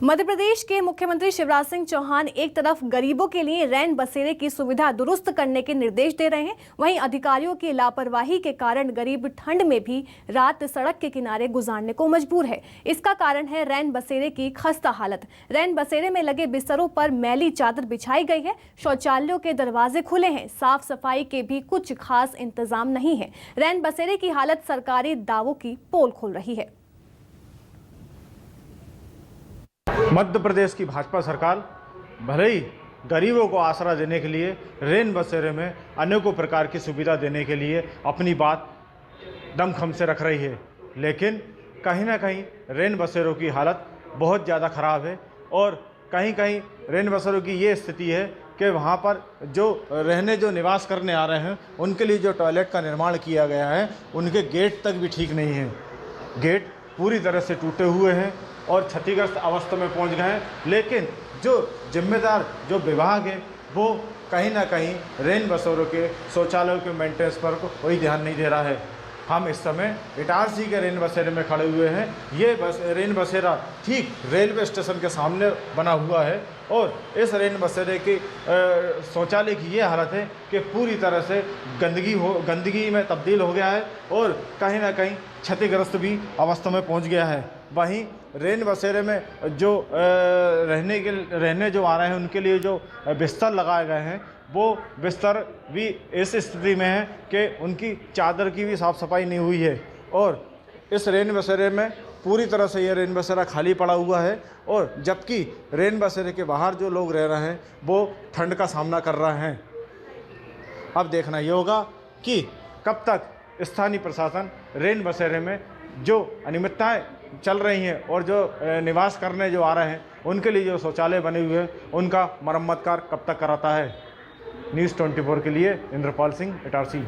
मध्य प्रदेश के मुख्यमंत्री शिवराज सिंह चौहान एक तरफ गरीबों के लिए रैन बसेरे की सुविधा दुरुस्त करने के निर्देश दे रहे हैं, वहीं अधिकारियों की लापरवाही के कारण गरीब ठंड में भी रात सड़क के किनारे गुजारने को मजबूर है। इसका कारण है रैन बसेरे की खस्ता हालत। रैन बसेरे में लगे बिस्तरों पर मैली चादर बिछाई गई है, शौचालयों के दरवाजे खुले हैं, साफ सफाई के भी कुछ खास इंतजाम नहीं है। रैन बसेरे की हालत सरकारी दावों की पोल खोल रही है। मध्य प्रदेश की भाजपा सरकार भले ही गरीबों को आसरा देने के लिए रैन बसेरे में अनेकों प्रकार की सुविधा देने के लिए अपनी बात दमखम से रख रही है, लेकिन कहीं ना कहीं रैन बसेरों की हालत बहुत ज़्यादा ख़राब है और कहीं कहीं रैन बसेरों की ये स्थिति है कि वहाँ पर जो निवास करने आ रहे हैं उनके लिए जो टॉयलेट का निर्माण किया गया है उनके गेट तक भी ठीक नहीं है। गेट पूरी तरह से टूटे हुए हैं और क्षतिग्रस्त अवस्था में पहुंच गए हैं, लेकिन जो जिम्मेदार जो विभाग है वो कहीं ना कहीं रैन बसेरों के शौचालयों के मेंटेनेंस पर कोई ध्यान नहीं दे रहा है। हम इस समय इटारसी के रैन बसेरे में खड़े हुए हैं। ये रैन बसेरा ठीक रेलवे स्टेशन के सामने बना हुआ है और इस रैन बसेरे के शौचालय की ये हालत है कि पूरी तरह से गंदगी में तब्दील हो गया है और कहीं ना कहीं क्षतिग्रस्त भी अवस्था में पहुंच गया है। वहीं रैन बसेरे में जो रहने जो आ रहे हैं उनके लिए जो बिस्तर लगाए गए हैं वो बिस्तर भी इस स्थिति में है कि उनकी चादर की भी साफ़ सफाई नहीं हुई है और इस रैन बसेरे में पूरी तरह से ये रैन बसेरा खाली पड़ा हुआ है और जबकि रैन बसेरे के बाहर जो लोग रह रहे हैं वो ठंड का सामना कर रहे हैं। अब देखना ये होगा कि कब तक स्थानीय प्रशासन रैन बसेरे में जो अनियमितताएँ चल रही हैं और जो निवास करने जो आ रहे हैं उनके लिए जो शौचालय बने हुए हैं उनका मरम्मत कार्य कब तक कराता है। न्यूज़ 24 के लिए इंद्रपाल सिंह, इटारसी।